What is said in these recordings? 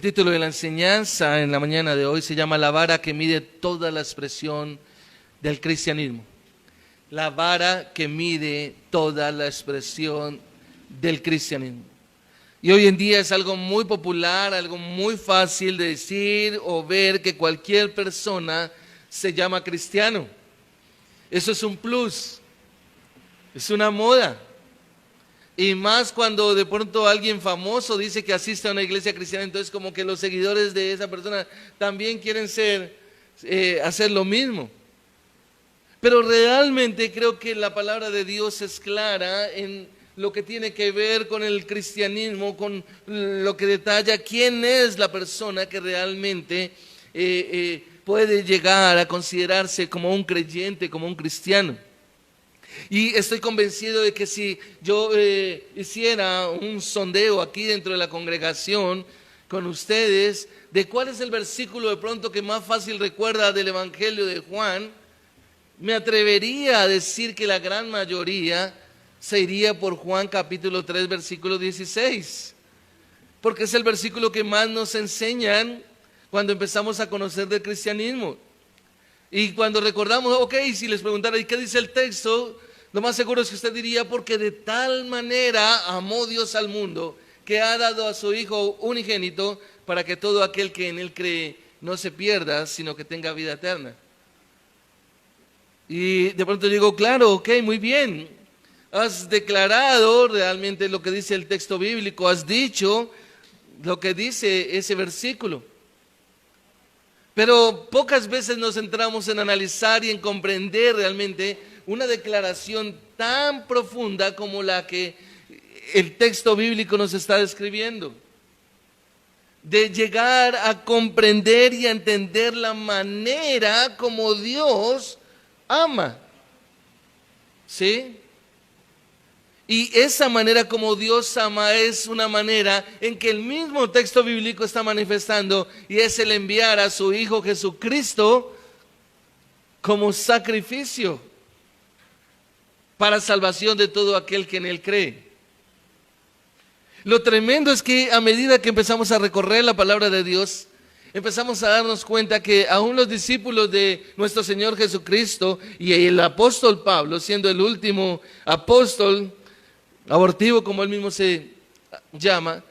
El título de la enseñanza en la mañana de hoy se llama La vara que mide toda la expresión del cristianismo. La vara que mide toda la expresión del cristianismo. Y hoy en día es algo muy popular, algo muy fácil de decir o ver que cualquier persona se llama cristiano. Eso es un plus, es una moda. Y más cuando de pronto alguien famoso dice que asiste a una iglesia cristiana, entonces como que los seguidores de esa persona también quieren hacer lo mismo. Pero realmente creo que la palabra de Dios es clara en lo que tiene que ver con el cristianismo, con lo que detalla quién es la persona que realmente puede llegar a considerarse como un creyente, como un cristiano. Y estoy convencido de que si yo hiciera un sondeo aquí dentro de la congregación con ustedes, de cuál es el versículo de pronto que más fácil recuerda del Evangelio de Juan, me atrevería a decir que la gran mayoría se iría por Juan capítulo 3, versículo 16, porque es el versículo que más nos enseñan cuando empezamos a conocer del cristianismo. Y cuando recordamos, si les preguntara, ¿y qué dice el texto? Lo más seguro es que usted diría, porque de tal manera amó Dios al mundo, que ha dado a su Hijo unigénito, para que todo aquel que en Él cree no se pierda, sino que tenga vida eterna. Y de pronto digo, claro, muy bien. Has declarado realmente lo que dice el texto bíblico, has dicho lo que dice ese versículo. Pero pocas veces nos centramos en analizar y en comprender realmente una declaración tan profunda como la que el texto bíblico nos está describiendo. De llegar a comprender y a entender la manera como Dios ama. ¿Sí? Y esa manera como Dios ama es una manera en que el mismo texto bíblico está manifestando, y es el enviar a su Hijo Jesucristo como sacrificio para salvación de todo aquel que en Él cree. Lo tremendo es que a medida que empezamos a recorrer la palabra de Dios, empezamos a darnos cuenta que aún los discípulos de nuestro Señor Jesucristo y el apóstol Pablo, siendo el último apóstol abortivo, como él mismo se llama,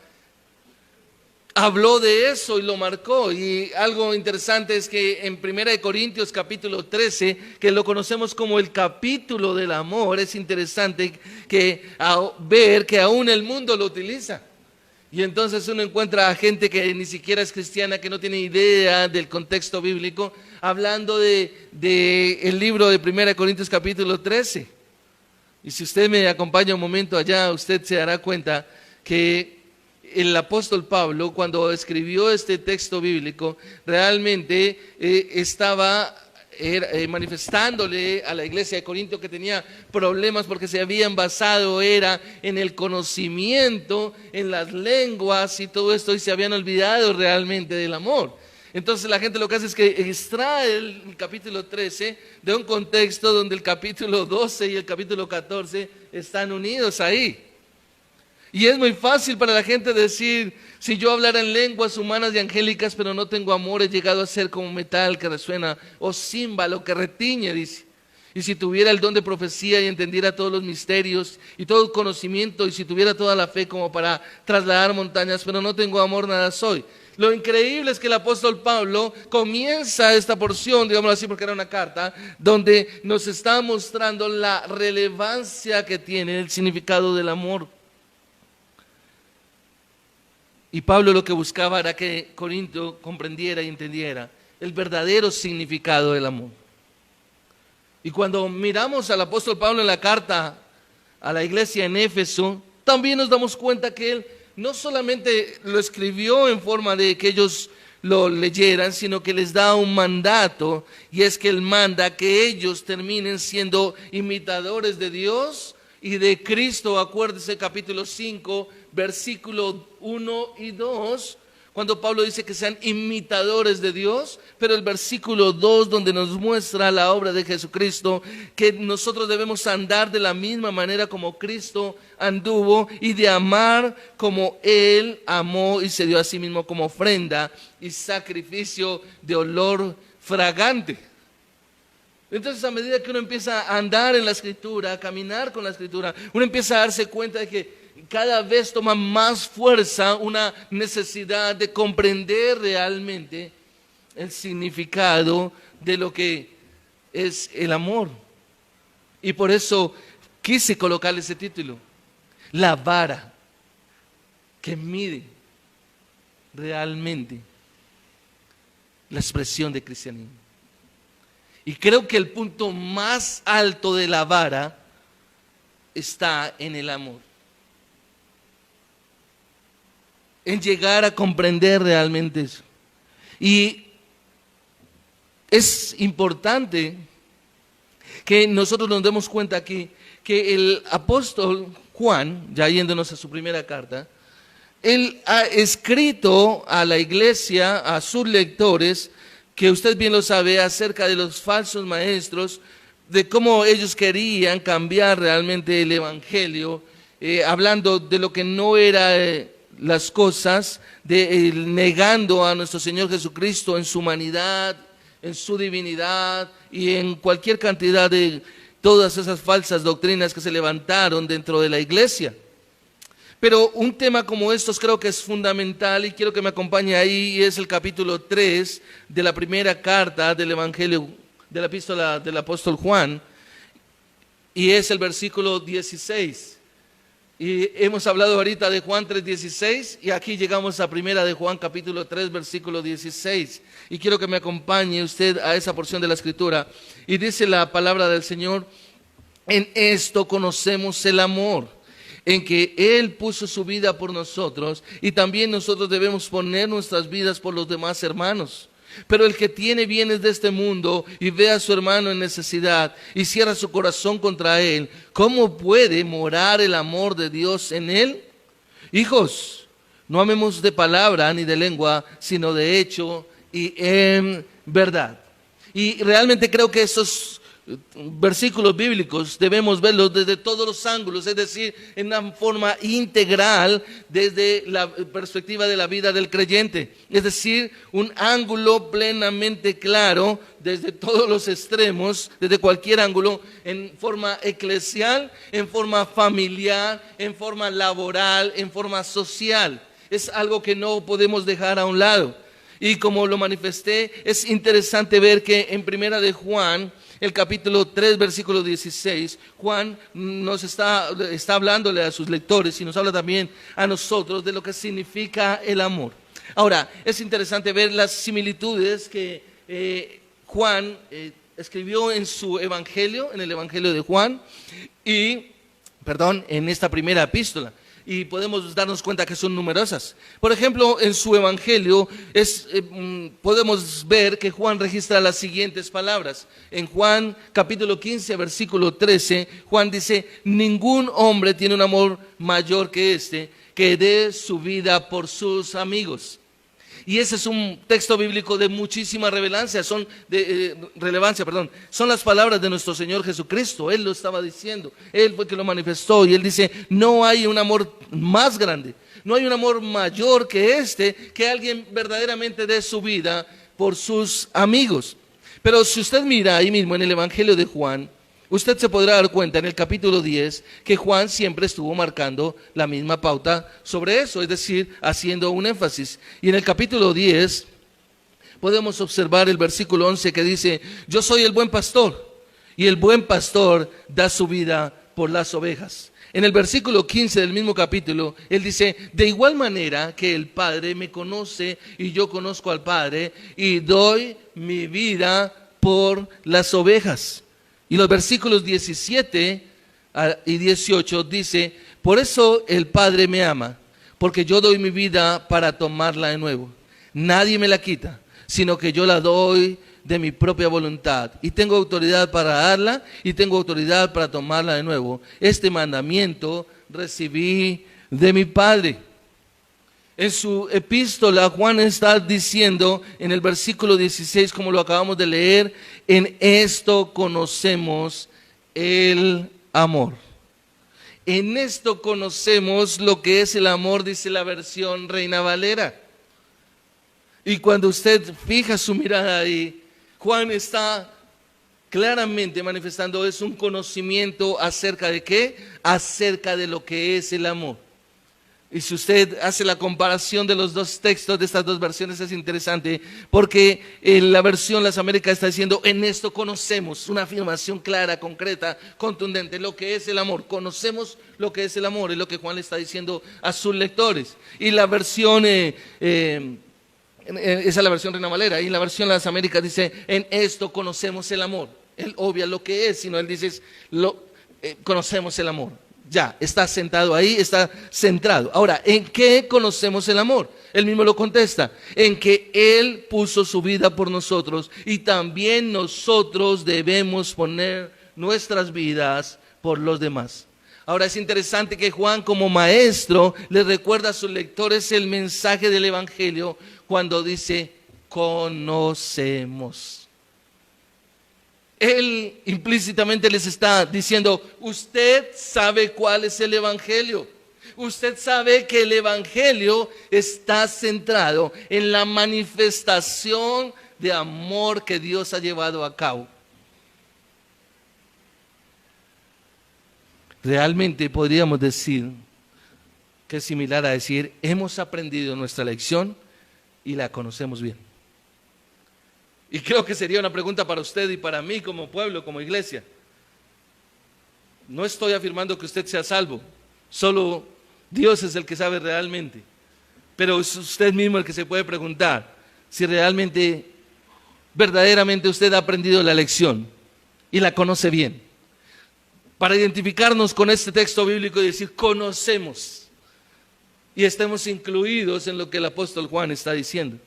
habló de eso y lo marcó. Y algo interesante es que en 1 Corintios capítulo 13, que lo conocemos como el capítulo del amor, es interesante ver que aún el mundo lo utiliza. Y entonces uno encuentra a gente que ni siquiera es cristiana, que no tiene idea del contexto bíblico, hablando de el libro de 1 Corintios capítulo 13. Y si usted me acompaña un momento allá, usted se dará cuenta que el apóstol Pablo, cuando escribió este texto bíblico, realmente estaba manifestándole a la iglesia de Corinto que tenía problemas porque se habían basado en el conocimiento, en las lenguas y todo esto, y se habían olvidado realmente del amor. Entonces la gente lo que hace es que extrae el capítulo 13 de un contexto donde el capítulo 12 y el capítulo 14 están unidos ahí. Y es muy fácil para la gente decir, si yo hablara en lenguas humanas y angélicas, pero no tengo amor, he llegado a ser como metal que resuena, o címbalo que retiñe, dice. Y si tuviera el don de profecía y entendiera todos los misterios y todo el conocimiento, y si tuviera toda la fe como para trasladar montañas, pero no tengo amor, nada soy. Lo increíble es que el apóstol Pablo comienza esta porción, digámoslo así porque era una carta, donde nos está mostrando la relevancia que tiene el significado del amor. Y Pablo lo que buscaba era que Corinto comprendiera y entendiera el verdadero significado del amor. Y cuando miramos al apóstol Pablo en la carta a la iglesia en Éfeso, también nos damos cuenta que él no solamente lo escribió en forma de que ellos lo leyeran, sino que les da un mandato, y es que él manda que ellos terminen siendo imitadores de Dios y de Cristo. Acuérdese capítulo 5, versículo 1 y 2, Cuando Pablo dice que sean imitadores de Dios, pero el versículo 2 donde nos muestra la obra de Jesucristo, que nosotros debemos andar de la misma manera como Cristo anduvo y de amar como Él amó y se dio a sí mismo como ofrenda y sacrificio de olor fragante. Entonces, a medida que uno empieza a andar en la Escritura, a caminar con la Escritura, uno empieza a darse cuenta de que cada vez toma más fuerza una necesidad de comprender realmente el significado de lo que es el amor. Y por eso quise colocarle ese título, la vara que mide realmente la expresión de cristianismo. Y creo que el punto más alto de la vara está en el amor. En llegar a comprender realmente eso. Y es importante que nosotros nos demos cuenta aquí que el apóstol Juan, ya yéndonos a su primera carta, él ha escrito a la iglesia, a sus lectores, que usted bien lo sabe, acerca de los falsos maestros, de cómo ellos querían cambiar realmente el evangelio, hablando de lo que no era las cosas, negando a nuestro Señor Jesucristo en su humanidad, en su divinidad y en cualquier cantidad de todas esas falsas doctrinas que se levantaron dentro de la iglesia. Pero un tema como estos creo que es fundamental y quiero que me acompañe ahí, y es el capítulo 3 de la primera carta del Evangelio, de la epístola del apóstol Juan, y es el versículo 16. Y hemos hablado ahorita de Juan 3:16 y aquí llegamos a primera de Juan capítulo 3 versículo 16. Y quiero que me acompañe usted a esa porción de la escritura. Y dice la palabra del Señor: en esto conocemos el amor, en que Él puso su vida por nosotros y también nosotros debemos poner nuestras vidas por los demás hermanos. Pero el que tiene bienes de este mundo y ve a su hermano en necesidad y cierra su corazón contra él, ¿cómo puede morar el amor de Dios en él? Hijos, no amemos de palabra ni de lengua, sino de hecho y en verdad. Y realmente creo que esos versículos bíblicos debemos verlos desde todos los ángulos, es decir, en una forma integral desde la perspectiva de la vida del creyente, es decir, un ángulo plenamente claro desde todos los extremos, desde cualquier ángulo, en forma eclesial, en forma familiar, en forma laboral, en forma social. Es algo que no podemos dejar a un lado. Y como lo manifesté, es interesante ver que en primera de Juan, el capítulo 3, versículo 16, Juan nos está hablándole a sus lectores y nos habla también a nosotros de lo que significa el amor. Ahora, es interesante ver las similitudes que Juan escribió en su evangelio, en el evangelio de Juan, en esta primera epístola. Y podemos darnos cuenta que son numerosas. Por ejemplo, en su evangelio podemos ver que Juan registra las siguientes palabras. En Juan capítulo 15, versículo 13, Juan dice: ningún hombre tiene un amor mayor que este, que dé su vida por sus amigos. Y ese es un texto bíblico de muchísima relevancia, son las palabras de nuestro Señor Jesucristo. Él lo estaba diciendo, Él fue que lo manifestó y Él dice: no hay un amor más grande, no hay un amor mayor que este, que alguien verdaderamente dé su vida por sus amigos. Pero si usted mira ahí mismo en el Evangelio de Juan, usted se podrá dar cuenta en el capítulo 10 que Juan siempre estuvo marcando la misma pauta sobre eso, es decir, haciendo un énfasis. Y en el capítulo 10 podemos observar el versículo 11 que dice: yo soy el buen pastor y el buen pastor da su vida por las ovejas. En el versículo 15 del mismo capítulo, él dice: de igual manera que el Padre me conoce y yo conozco al Padre y doy mi vida por las ovejas. Y los versículos 17 y 18 dice: por eso el Padre me ama, porque yo doy mi vida para tomarla de nuevo. Nadie me la quita, sino que yo la doy de mi propia voluntad. Y tengo autoridad para darla y tengo autoridad para tomarla de nuevo. Este mandamiento recibí de mi Padre. En su epístola, Juan está diciendo en el versículo 16, como lo acabamos de leer, en esto conocemos el amor. En esto conocemos lo que es el amor, dice la versión Reina Valera. Y cuando usted fija su mirada ahí, Juan está claramente manifestando es un conocimiento acerca de ¿qué? Acerca de lo que es el amor. Y si usted hace la comparación de los dos textos, de estas dos versiones, es interesante, porque en la versión Las Américas está diciendo, en esto conocemos, una afirmación clara, concreta, contundente, lo que es el amor. Conocemos lo que es el amor, es lo que Juan le está diciendo a sus lectores. Y la versión, esa es la versión Reina Valera, y la versión Las Américas dice, en esto conocemos el amor. Él obvia lo que es, sino él dice, conocemos el amor. Ya, está sentado ahí, está centrado. Ahora, ¿en qué conocemos el amor? Él mismo lo contesta, en que Él puso su vida por nosotros y también nosotros debemos poner nuestras vidas por los demás. Ahora es interesante que Juan como maestro le recuerda a sus lectores el mensaje del Evangelio cuando dice, conocemos. Él implícitamente les está diciendo, usted sabe cuál es el Evangelio. Usted sabe que el Evangelio está centrado en la manifestación de amor que Dios ha llevado a cabo. Realmente podríamos decir que es similar a decir, hemos aprendido nuestra lección y la conocemos bien. Y creo que sería una pregunta para usted y para mí como pueblo, como iglesia. No estoy afirmando que usted sea salvo, solo Dios es el que sabe realmente. Pero es usted mismo el que se puede preguntar si realmente, verdaderamente usted ha aprendido la lección y la conoce bien. Para identificarnos con este texto bíblico y decir, conocemos y estemos incluidos en lo que el apóstol Juan está diciendo.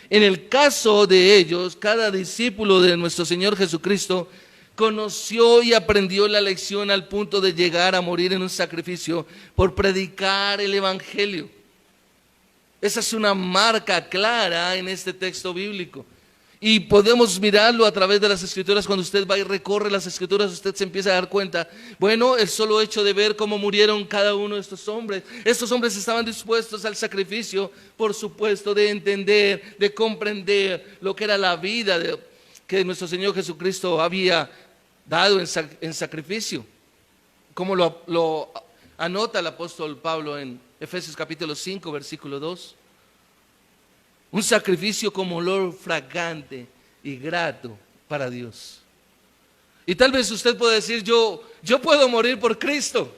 En el caso de ellos, cada discípulo de nuestro Señor Jesucristo conoció y aprendió la lección al punto de llegar a morir en un sacrificio por predicar el Evangelio. Esa es una marca clara en este texto bíblico. Y podemos mirarlo a través de las Escrituras. Cuando usted va y recorre las Escrituras, usted se empieza a dar cuenta. Bueno, el solo hecho de ver cómo murieron cada uno de estos hombres. Estos hombres estaban dispuestos al sacrificio, por supuesto, de entender, de comprender lo que era la vida que nuestro Señor Jesucristo había dado en sacrificio. Como lo anota el apóstol Pablo en Efesios capítulo 5, versículo 2. Un sacrificio como olor fragante y grato para Dios. Y tal vez usted pueda decir, yo puedo morir por Cristo.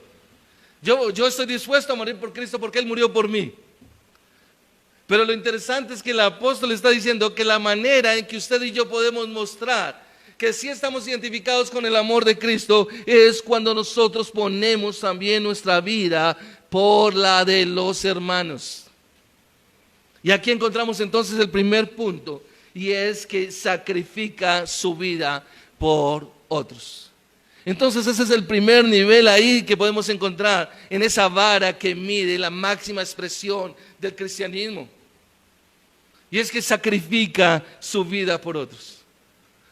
Yo estoy dispuesto a morir por Cristo porque Él murió por mí. Pero lo interesante es que el apóstol está diciendo que la manera en que usted y yo podemos mostrar que sí estamos identificados con el amor de Cristo es cuando nosotros ponemos también nuestra vida por la de los hermanos. Y aquí encontramos entonces el primer punto, y es que sacrifica su vida por otros. Entonces ese es el primer nivel ahí que podemos encontrar en esa vara que mide la máxima expresión del cristianismo. Y es que sacrifica su vida por otros.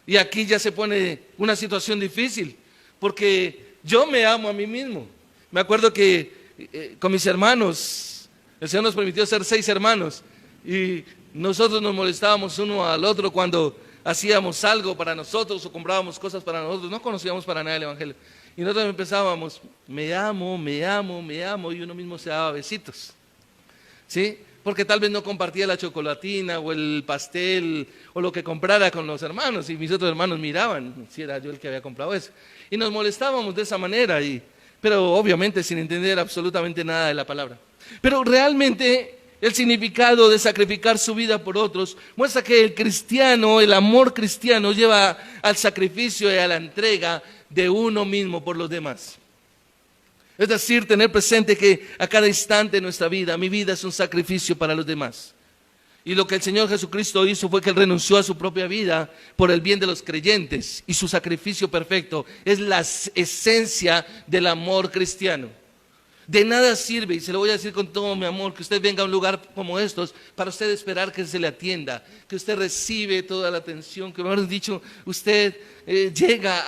Y aquí ya se pone una situación difícil, porque yo me amo a mí mismo. Me acuerdo que con mis hermanos, el Señor nos permitió ser 6 hermanos, y nosotros nos molestábamos uno al otro cuando hacíamos algo para nosotros o comprábamos cosas para nosotros. No conocíamos para nada el Evangelio. Y nosotros empezábamos, me amo, me amo, me amo, y uno mismo se daba besitos. ¿Sí? Porque tal vez no compartía la chocolatina o el pastel o lo que comprara con los hermanos, y mis otros hermanos miraban si era yo el que había comprado eso. Y nos molestábamos de esa manera, pero obviamente sin entender absolutamente nada de la palabra. Pero realmente el significado de sacrificar su vida por otros muestra que el cristiano, el amor cristiano, lleva al sacrificio y a la entrega de uno mismo por los demás. Es decir, tener presente que a cada instante de nuestra vida, mi vida es un sacrificio para los demás. Y lo que el Señor Jesucristo hizo fue que Él renunció a su propia vida por el bien de los creyentes. Y su sacrificio perfecto es la esencia del amor cristiano. De nada sirve, y se lo voy a decir con todo mi amor, que usted venga a un lugar como estos para usted esperar que se le atienda, que usted recibe toda la atención, que mejor dicho, usted llega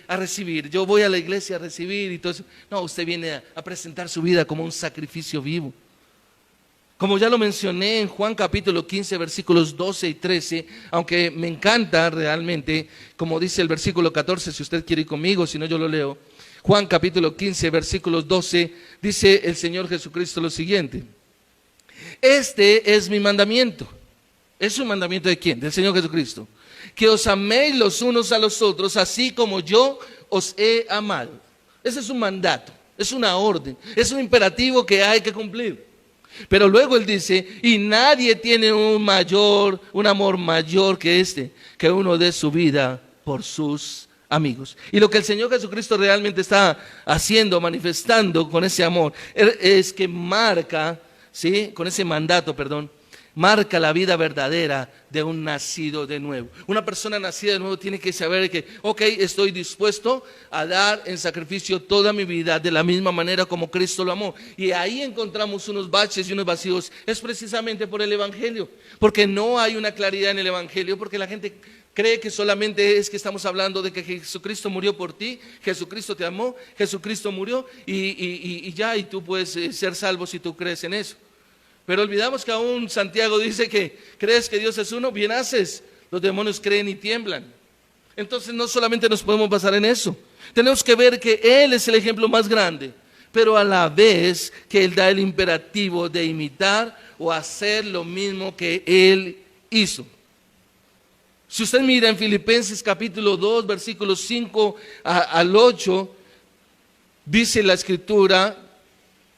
a recibir. Yo voy a la iglesia a recibir y todo eso. No, usted viene a presentar su vida como un sacrificio vivo. Como ya lo mencioné en Juan capítulo 15, versículos 12 y 13, aunque me encanta realmente, como dice el versículo 14, si usted quiere ir conmigo, si no yo lo leo. Juan capítulo 15, versículos 12, dice el Señor Jesucristo lo siguiente: este es mi mandamiento. ¿Es un mandamiento de quién? Del Señor Jesucristo. Que os améis los unos a los otros, así como yo os he amado. Ese es un mandato, es una orden, es un imperativo que hay que cumplir. Pero luego él dice, y nadie tiene un amor mayor que este, que uno dé su vida por sus amigos. Y lo que el Señor Jesucristo realmente está haciendo, manifestando con ese amor, es que marca, ¿sí? Con ese mandato, marca la vida verdadera de un nacido de nuevo. Una persona nacida de nuevo tiene que saber que, ok, estoy dispuesto a dar en sacrificio toda mi vida de la misma manera como Cristo lo amó. Y ahí encontramos unos baches y unos vacíos. Es precisamente por el Evangelio, porque no hay una claridad en el Evangelio, porque la gente cree que solamente es que estamos hablando de que Jesucristo murió por ti, Jesucristo te amó, Jesucristo murió y ya, y tú puedes ser salvo si tú crees en eso. Pero olvidamos que aún Santiago dice que crees que Dios es uno, bien haces, los demonios creen y tiemblan. Entonces no solamente nos podemos basar en eso, tenemos que ver que Él es el ejemplo más grande, pero a la vez que Él da el imperativo de imitar o hacer lo mismo que Él hizo. Si usted mira en Filipenses capítulo 2, versículos 5 al 8, dice la Escritura,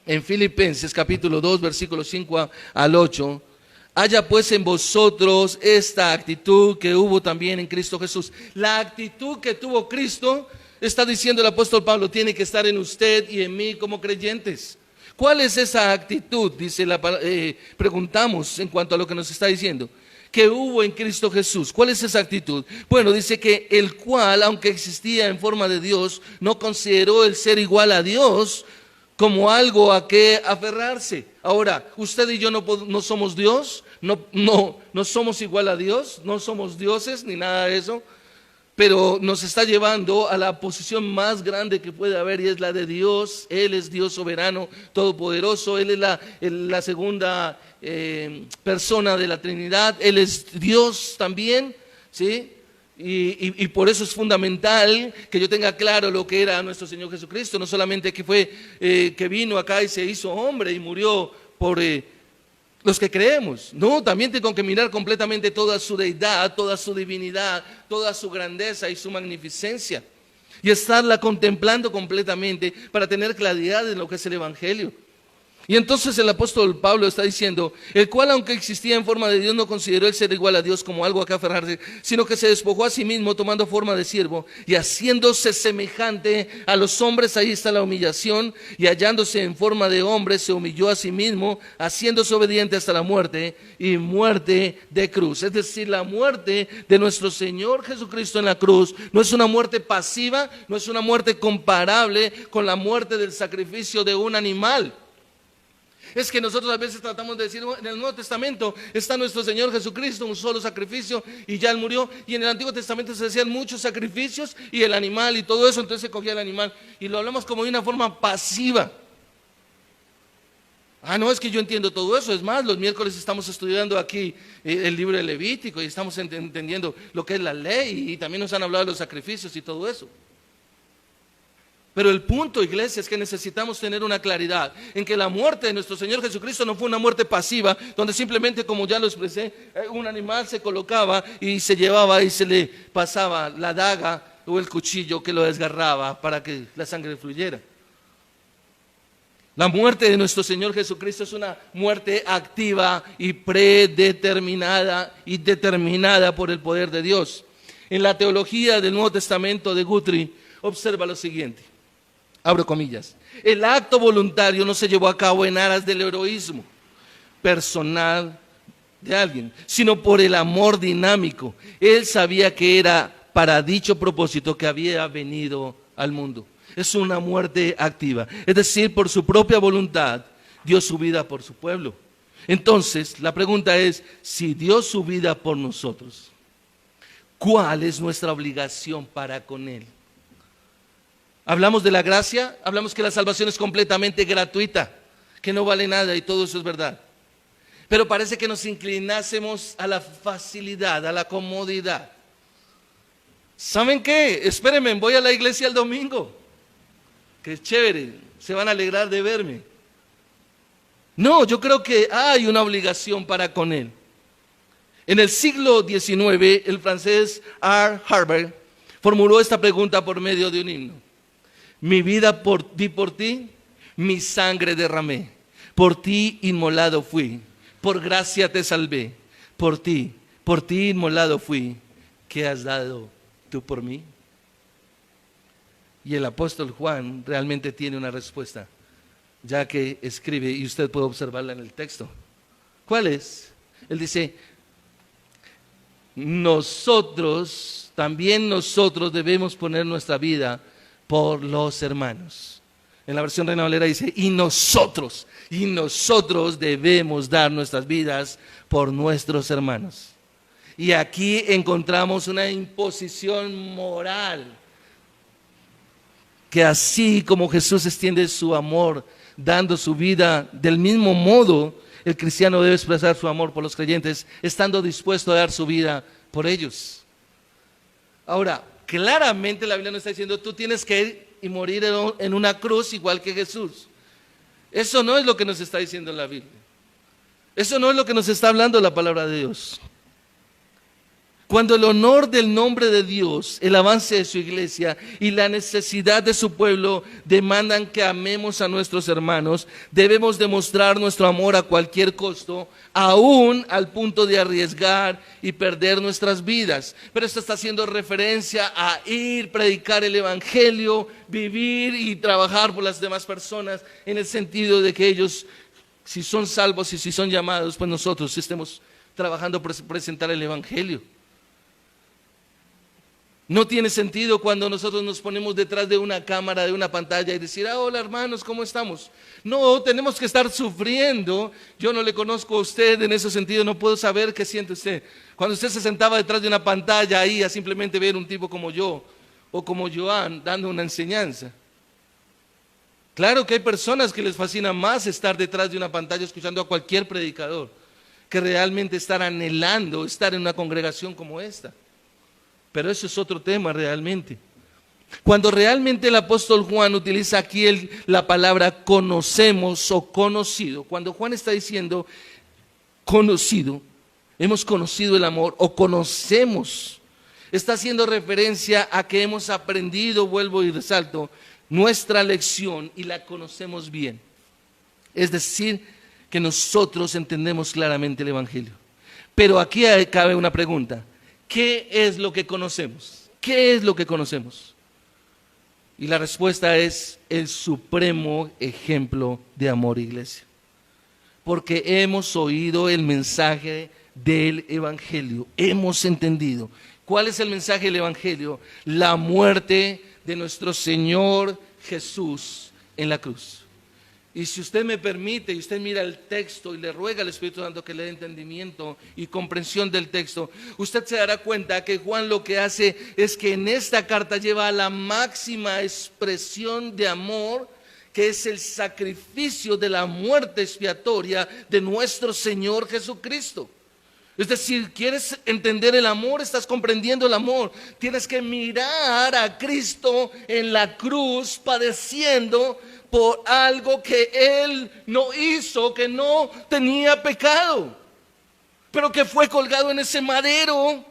en Filipenses capítulo 2, versículos 5 al 8, haya pues en vosotros esta actitud que hubo también en Cristo Jesús. La actitud que tuvo Cristo, está diciendo el apóstol Pablo, tiene que estar en usted y en mí como creyentes. ¿Cuál es esa actitud? Preguntamos en cuanto a lo que nos está diciendo. Que hubo en Cristo Jesús. ¿Cuál es esa actitud? Bueno, dice que el cual, aunque existía en forma de Dios, no consideró el ser igual a Dios como algo a que aferrarse. Ahora, usted y yo no somos Dios, no somos igual a Dios, no somos dioses ni nada de eso, pero nos está llevando a la posición más grande que puede haber, y es la de Dios. Él es Dios soberano, todopoderoso, Él es la segunda persona de la Trinidad, Él es Dios también, ¿sí? Y por eso es fundamental que yo tenga claro lo que era nuestro Señor Jesucristo, no solamente que fue que vino acá y se hizo hombre y murió por los que creemos, no, también tengo que mirar completamente toda su deidad, toda su divinidad, toda su grandeza y su magnificencia, y estarla contemplando completamente para tener claridad en lo que es el Evangelio. Y entonces el apóstol Pablo está diciendo, el cual aunque existía en forma de Dios, no consideró el ser igual a Dios como algo a que aferrarse, sino que se despojó a sí mismo tomando forma de siervo y haciéndose semejante a los hombres. Ahí está la humillación. Y hallándose en forma de hombre, se humilló a sí mismo, haciéndose obediente hasta la muerte, y muerte de cruz. Es decir, la muerte de nuestro Señor Jesucristo en la cruz no es una muerte pasiva, no es una muerte comparable con la muerte del sacrificio de un animal. Es que nosotros a veces tratamos de decir, en el Nuevo Testamento está nuestro Señor Jesucristo, un solo sacrificio y ya Él murió. Y en el Antiguo Testamento se hacían muchos sacrificios y el animal y todo eso, entonces se cogía el animal. Y lo hablamos como de una forma pasiva. No, es que yo entiendo todo eso. Es más, los miércoles estamos estudiando aquí el libro de Levítico y estamos entendiendo lo que es la ley, y también nos han hablado de los sacrificios y todo eso. Pero el punto, iglesia, es que necesitamos tener una claridad en que la muerte de nuestro Señor Jesucristo no fue una muerte pasiva, donde simplemente, como ya lo expresé, un animal se colocaba y se llevaba y se le pasaba la daga o el cuchillo que lo desgarraba para que la sangre fluyera. La muerte de nuestro Señor Jesucristo es una muerte activa y predeterminada y determinada por el poder de Dios. En la teología del Nuevo Testamento de Guthrie, observa lo siguiente. Abro comillas. El acto voluntario no se llevó a cabo en aras del heroísmo personal de alguien, sino por el amor dinámico. Él sabía que era para dicho propósito que había venido al mundo. Es una muerte activa. Es decir, por su propia voluntad, dio su vida por su pueblo. Entonces, la pregunta es, si dio su vida por nosotros, ¿cuál es nuestra obligación para con Él? Hablamos de la gracia, hablamos que la salvación es completamente gratuita, que no vale nada y todo eso es verdad. Pero parece que nos inclinásemos a la facilidad, a la comodidad. ¿Saben qué? Espérenme, voy a la iglesia el domingo. Qué chévere, se van a alegrar de verme. No, yo creo que hay una obligación para con Él. En el siglo XIX, el francés R. Harber formuló esta pregunta por medio de un himno. Mi vida di por ti, mi sangre derramé. Por ti inmolado fui, por gracia te salvé. Por ti inmolado fui. ¿Qué has dado tú por mí? Y el apóstol Juan realmente tiene una respuesta, ya que escribe, y usted puede observarla en el texto. ¿Cuál es? Él dice, también nosotros debemos poner nuestra vida por los hermanos. En la versión Reina Valera dice, y nosotros debemos dar nuestras vidas por nuestros hermanos. Y aquí encontramos una imposición moral, que así como Jesús extiende su amor dando su vida, del mismo modo el cristiano debe expresar su amor por los creyentes, estando dispuesto a dar su vida por ellos. Ahora, claramente la Biblia nos está diciendo, tú tienes que ir y morir en una cruz igual que Jesús. Eso no es lo que nos está diciendo la Biblia. Eso no es lo que nos está hablando la palabra de Dios. Cuando el honor del nombre de Dios, el avance de su iglesia y la necesidad de su pueblo demandan que amemos a nuestros hermanos, debemos demostrar nuestro amor a cualquier costo, aún al punto de arriesgar y perder nuestras vidas. Pero esto está haciendo referencia a ir, predicar el evangelio, vivir y trabajar por las demás personas, en el sentido de que ellos, si son salvos y si son llamados, pues nosotros estemos trabajando por presentar el evangelio. No tiene sentido cuando nosotros nos ponemos detrás de una cámara, de una pantalla y decir, hola hermanos, ¿cómo estamos? No, tenemos que estar sufriendo. Yo no le conozco a usted en ese sentido, no puedo saber qué siente usted. Cuando usted se sentaba detrás de una pantalla ahí a simplemente ver un tipo como yo o como Joan dando una enseñanza. Claro que hay personas que les fascina más estar detrás de una pantalla escuchando a cualquier predicador que realmente estar anhelando estar en una congregación como esta. Pero eso es otro tema realmente. Cuando realmente el apóstol Juan utiliza aquí la palabra conocemos o conocido, cuando Juan está diciendo conocido, hemos conocido el amor o conocemos, está haciendo referencia a que hemos aprendido, vuelvo y resalto, nuestra lección y la conocemos bien. Es decir, que nosotros entendemos claramente el evangelio. Pero aquí cabe una pregunta. ¿Qué es lo que conocemos? ¿Qué es lo que conocemos? Y la respuesta es el supremo ejemplo de amor, iglesia. Porque hemos oído el mensaje del evangelio, hemos entendido. ¿Cuál es el mensaje del evangelio? La muerte de nuestro Señor Jesús en la cruz. Y si usted me permite, y usted mira el texto y le ruega al Espíritu Santo que le dé entendimiento y comprensión del texto, usted se dará cuenta que Juan lo que hace es que en esta carta lleva a la máxima expresión de amor, que es el sacrificio de la muerte expiatoria de nuestro Señor Jesucristo. Es decir, ¿quieres entender el amor? ¿Estás comprendiendo el amor? Tienes que mirar a Cristo en la cruz padeciendo por algo que Él no hizo, que no tenía pecado, pero que fue colgado en ese madero,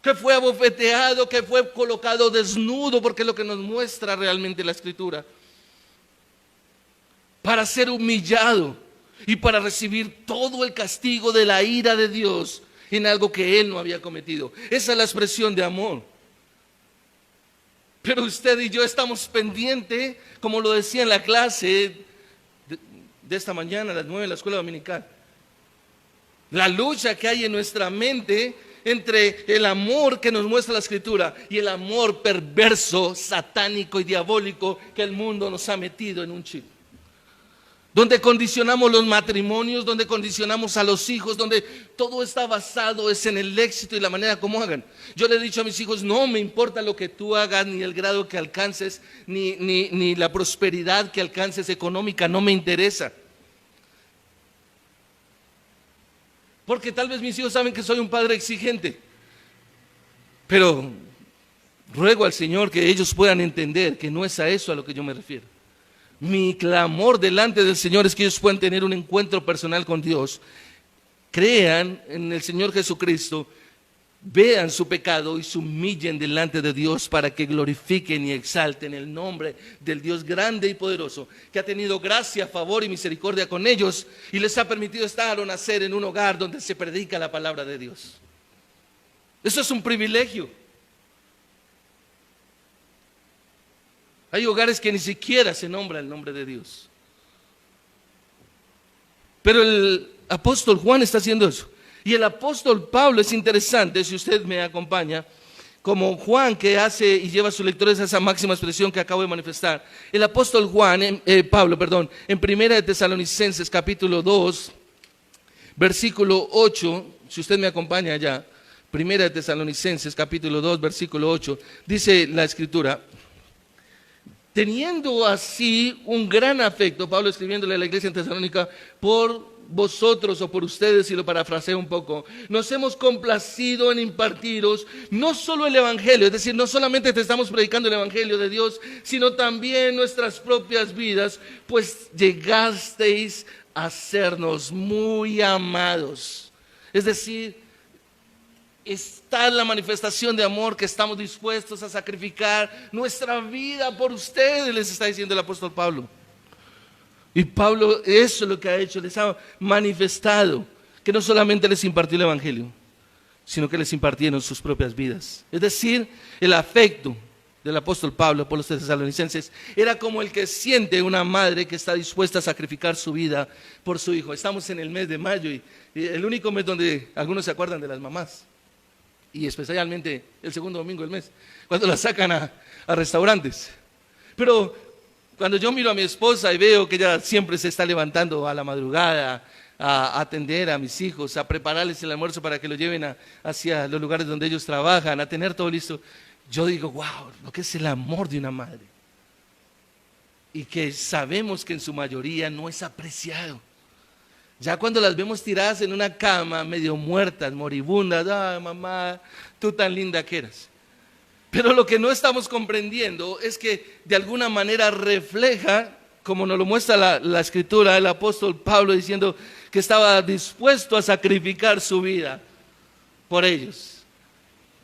que fue abofeteado, que fue colocado desnudo, porque es lo que nos muestra realmente la Escritura, para ser humillado y para recibir todo el castigo de la ira de Dios en algo que Él no había cometido. Esa es la expresión de amor. Pero usted y yo estamos pendientes, como lo decía en la clase de esta mañana a las 9 en la escuela dominical. La lucha que hay en nuestra mente entre el amor que nos muestra la Escritura y el amor perverso, satánico y diabólico que el mundo nos ha metido en un chip. Donde condicionamos los matrimonios, donde condicionamos a los hijos, donde todo está basado en el éxito y la manera como hagan. Yo le he dicho a mis hijos, no me importa lo que tú hagas, ni el grado que alcances, ni la prosperidad que alcances económica, no me interesa. Porque tal vez mis hijos saben que soy un padre exigente, pero ruego al Señor que ellos puedan entender que no es a eso a lo que yo me refiero. Mi clamor delante del Señor es que ellos puedan tener un encuentro personal con Dios, crean en el Señor Jesucristo, vean su pecado y se humillen delante de Dios para que glorifiquen y exalten el nombre del Dios grande y poderoso, que ha tenido gracia, favor y misericordia con ellos y les ha permitido estar o nacer en un hogar donde se predica la palabra de Dios. Eso es un privilegio. Hay hogares que ni siquiera se nombra el nombre de Dios. Pero el apóstol Juan está haciendo eso. Y el apóstol Pablo es interesante, si usted me acompaña, como Juan que hace y lleva a sus lectores a esa máxima expresión que acabo de manifestar. El apóstol Pablo, en Primera de Tesalonicenses capítulo 2, versículo 8, si usted me acompaña allá, Primera de Tesalonicenses capítulo 2, versículo 8, dice la Escritura: teniendo así un gran afecto, Pablo escribiéndole a la iglesia en Tesalónica, por vosotros o por ustedes, y lo parafraseo un poco, nos hemos complacido en impartiros no solo el Evangelio, es decir, no solamente te estamos predicando el Evangelio de Dios, sino también nuestras propias vidas, pues llegasteis a sernos muy amados. Es decir, está la manifestación de amor que estamos dispuestos a sacrificar nuestra vida por ustedes, les está diciendo el apóstol Pablo. Y Pablo eso es lo que ha hecho, les ha manifestado que no solamente les impartió el Evangelio, sino que les impartieron sus propias vidas. Es decir, el afecto del apóstol Pablo por los tesalonicenses era como el que siente una madre que está dispuesta a sacrificar su vida por su hijo. Estamos en el mes de mayo y el único mes donde algunos se acuerdan de las mamás. Y especialmente el segundo domingo del mes, cuando la sacan a restaurantes. Pero cuando yo miro a mi esposa y veo que ella siempre se está levantando a la madrugada a atender a mis hijos, a prepararles el almuerzo para que lo lleven hacia los lugares donde ellos trabajan, a tener todo listo, yo digo, wow, lo que es el amor de una madre. Y que sabemos que en su mayoría no es apreciado. Ya cuando las vemos tiradas en una cama, medio muertas, moribundas, ay mamá, tú tan linda que eras. Pero lo que no estamos comprendiendo es que de alguna manera refleja, como nos lo muestra la Escritura, el apóstol Pablo diciendo que estaba dispuesto a sacrificar su vida por ellos.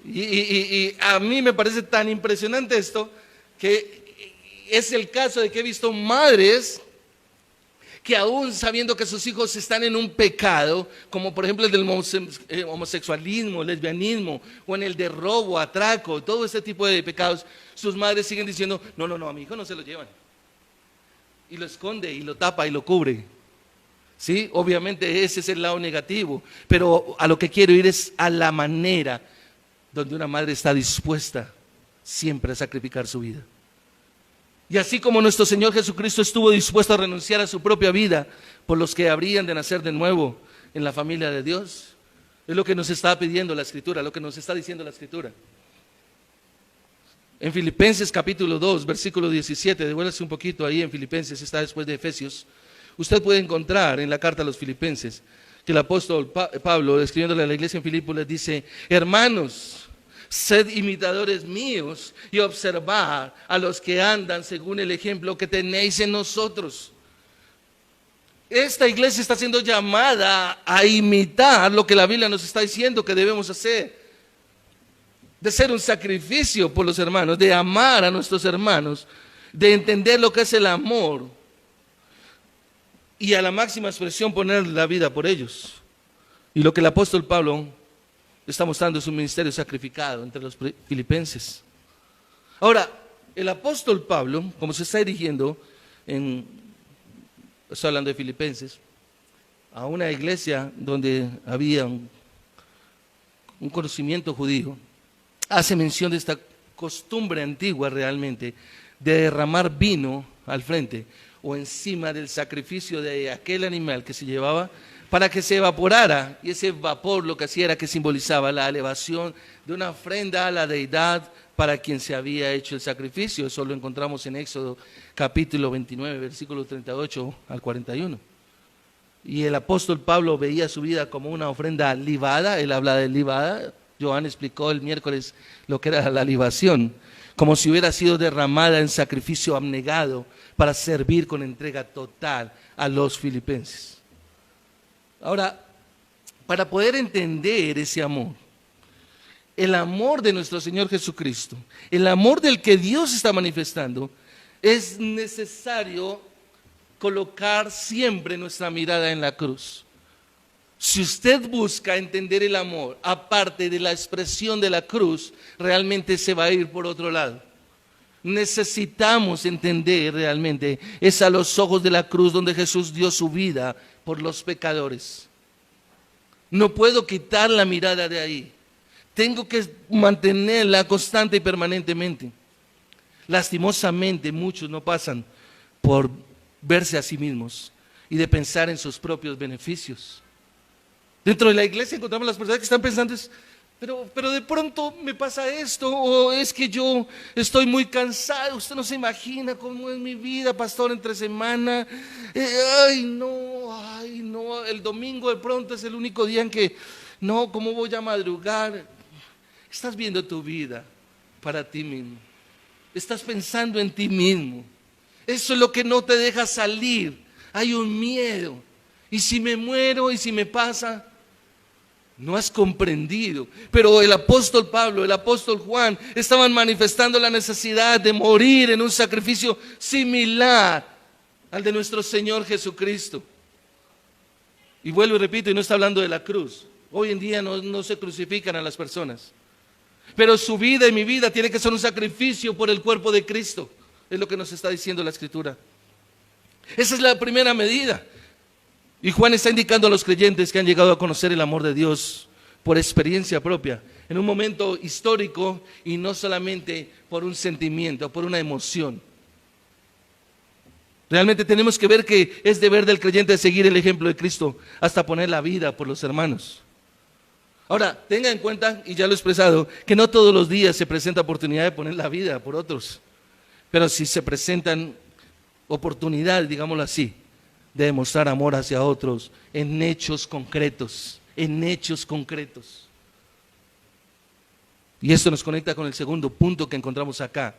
Y a mí me parece tan impresionante esto, que es el caso de que he visto madres que aún sabiendo que sus hijos están en un pecado, como por ejemplo el del homosexualismo, lesbianismo, o en el de robo, atraco, todo ese tipo de pecados, sus madres siguen diciendo, no, a mi hijo no se lo llevan. Y lo esconde, y lo tapa, y lo cubre. ¿Sí? Obviamente ese es el lado negativo, pero a lo que quiero ir es a la manera donde una madre está dispuesta siempre a sacrificar su vida. Y así como nuestro Señor Jesucristo estuvo dispuesto a renunciar a su propia vida por los que habrían de nacer de nuevo en la familia de Dios, es lo que nos está pidiendo la Escritura, lo que nos está diciendo la Escritura. En Filipenses capítulo 2, versículo 17, devuélvase un poquito ahí en Filipenses, está después de Efesios. Usted puede encontrar en la carta a los Filipenses que el apóstol Pablo, escribiéndole a la iglesia en Filipos, les dice, hermanos, sed imitadores míos y observad a los que andan según el ejemplo que tenéis en nosotros. Esta iglesia está siendo llamada a imitar lo que la Biblia nos está diciendo que debemos hacer. De ser un sacrificio por los hermanos, de amar a nuestros hermanos, de entender lo que es el amor y a la máxima expresión poner la vida por ellos. Y lo que el apóstol Pablo está mostrando es un ministerio sacrificado entre los filipenses. Ahora, el apóstol Pablo, como se está dirigiendo, estoy hablando de Filipenses, a una iglesia donde había un conocimiento judío, hace mención de esta costumbre antigua realmente de derramar vino al frente o encima del sacrificio de aquel animal que se llevaba para que se evaporara, y ese vapor lo que hacía era que simbolizaba la elevación de una ofrenda a la deidad para quien se había hecho el sacrificio. Eso lo encontramos en Éxodo capítulo 29, versículos 38 al 41. Y el apóstol Pablo veía su vida como una ofrenda libada. Él habla de libada. Joan explicó el miércoles lo que era la libación, como si hubiera sido derramada en sacrificio abnegado para servir con entrega total a los filipenses. Ahora, para poder entender ese amor, el amor de nuestro Señor Jesucristo, el amor del que Dios está manifestando, es necesario colocar siempre nuestra mirada en la cruz. Si usted busca entender el amor aparte de la expresión de la cruz, realmente se va a ir por otro lado. Necesitamos entender realmente, es a los ojos de la cruz donde Jesús dio su vida por los pecadores. No puedo quitar la mirada de ahí. Tengo que mantenerla constante y permanentemente. Lastimosamente, muchos no pasan por verse a sí mismos y de pensar en sus propios beneficios. Dentro de la iglesia encontramos las personas que están pensando, pero de pronto me pasa esto, o es que yo estoy muy cansado, usted no se imagina cómo es mi vida, pastor, entre semana. Ay, no, el domingo de pronto es el único día en que, no, ¿cómo voy a madrugar? Estás viendo tu vida para ti mismo. Estás pensando en ti mismo. Eso es lo que no te deja salir. Hay un miedo. ¿Y si me muero? ¿Y si me pasa? No has comprendido. Pero el apóstol Pablo, el apóstol Juan estaban manifestando la necesidad de morir en un sacrificio similar al de nuestro Señor Jesucristo. Y vuelvo y repito, y no está hablando de la cruz. Hoy en día no se crucifican a las personas. Pero su vida y mi vida tiene que ser un sacrificio por el cuerpo de Cristo. Es lo que nos está diciendo la Escritura. Esa es la primera medida. Y Juan está indicando a los creyentes que han llegado a conocer el amor de Dios por experiencia propia, en un momento histórico y no solamente por un sentimiento, por una emoción. Realmente tenemos que ver que es deber del creyente seguir el ejemplo de Cristo hasta poner la vida por los hermanos. Ahora, tenga en cuenta, y ya lo he expresado, que no todos los días se presenta oportunidad de poner la vida por otros, pero si se presentan oportunidades, digámoslo así, de demostrar amor hacia otros en hechos concretos, Y esto nos conecta con el segundo punto que encontramos acá,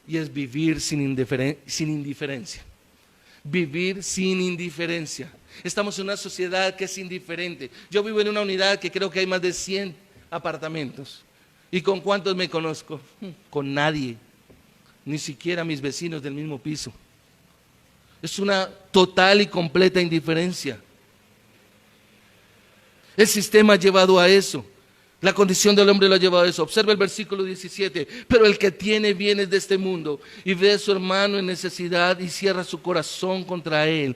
y es vivir sin indiferencia. Vivir sin indiferencia. Estamos en una sociedad que es indiferente. Yo vivo en una unidad que creo que hay más de 100 apartamentos. ¿Y con cuántos me conozco? Con nadie. Ni siquiera mis vecinos del mismo piso. Es una total y completa indiferencia. El sistema ha llevado a eso. La condición del hombre lo ha llevado a eso. Observa el versículo 17. Pero el que tiene bienes de este mundo y ve a su hermano en necesidad y cierra su corazón contra él.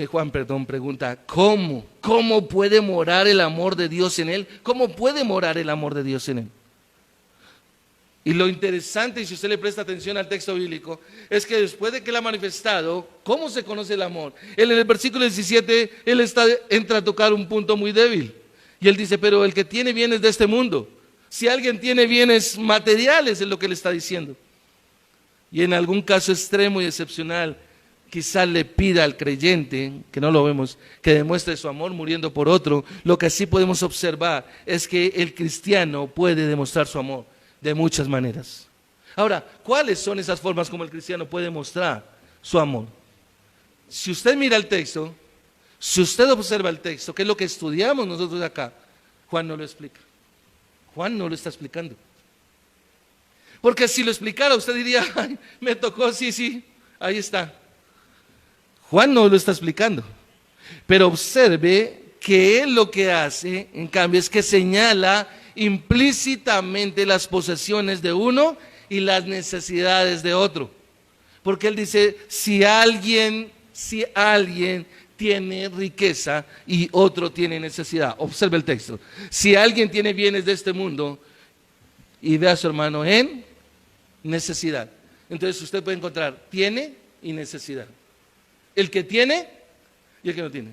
Juan pregunta, ¿cómo puede morar el amor de Dios en él? ¿Cómo puede morar el amor de Dios en él? Y lo interesante, y si usted le presta atención al texto bíblico, es que después de que él ha manifestado, ¿cómo se conoce el amor? Él en el versículo 17, entra a tocar un punto muy débil. Y él dice, pero el que tiene bienes de este mundo, si alguien tiene bienes materiales, es lo que le está diciendo. Y en algún caso extremo y excepcional, quizás le pida al creyente, que no lo vemos, que demuestre su amor muriendo por otro. Lo que sí podemos observar es que el cristiano puede demostrar su amor de muchas maneras. Ahora, ¿cuáles son esas formas como el cristiano puede mostrar su amor? Si usted mira el texto, si usted observa el texto, que es lo que estudiamos nosotros acá, Juan no lo explica. Juan no lo está explicando. Porque si lo explicara, usted diría, ay, me tocó, sí, ahí está. Juan no lo está explicando. Pero observe que él lo que hace, en cambio, es que señala implícitamente las posesiones de uno y las necesidades de otro. Porque él dice, si alguien tiene riqueza y otro tiene necesidad. Observe el texto. Si alguien tiene bienes de este mundo y ve a su hermano en necesidad, entonces usted puede encontrar tiene y necesidad. El que tiene y el que no tiene.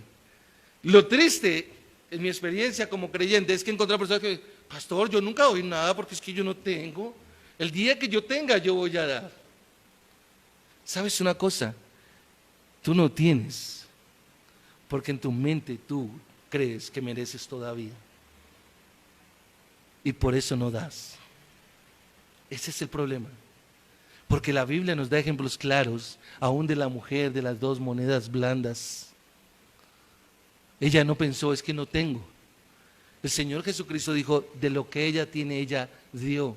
Lo triste, en mi experiencia como creyente, es que encontrar personas que, pastor, yo nunca doy nada porque es que yo no tengo. El día que yo tenga, yo voy a dar. ¿Sabes una cosa? Tú no tienes, porque en tu mente tú crees que mereces todavía. Y por eso no das. Ese es el problema. Porque la Biblia nos da ejemplos claros, aún de la mujer de las 2 monedas blandas. Ella no pensó, es que no tengo. El Señor Jesucristo dijo, de lo que ella tiene, ella dio.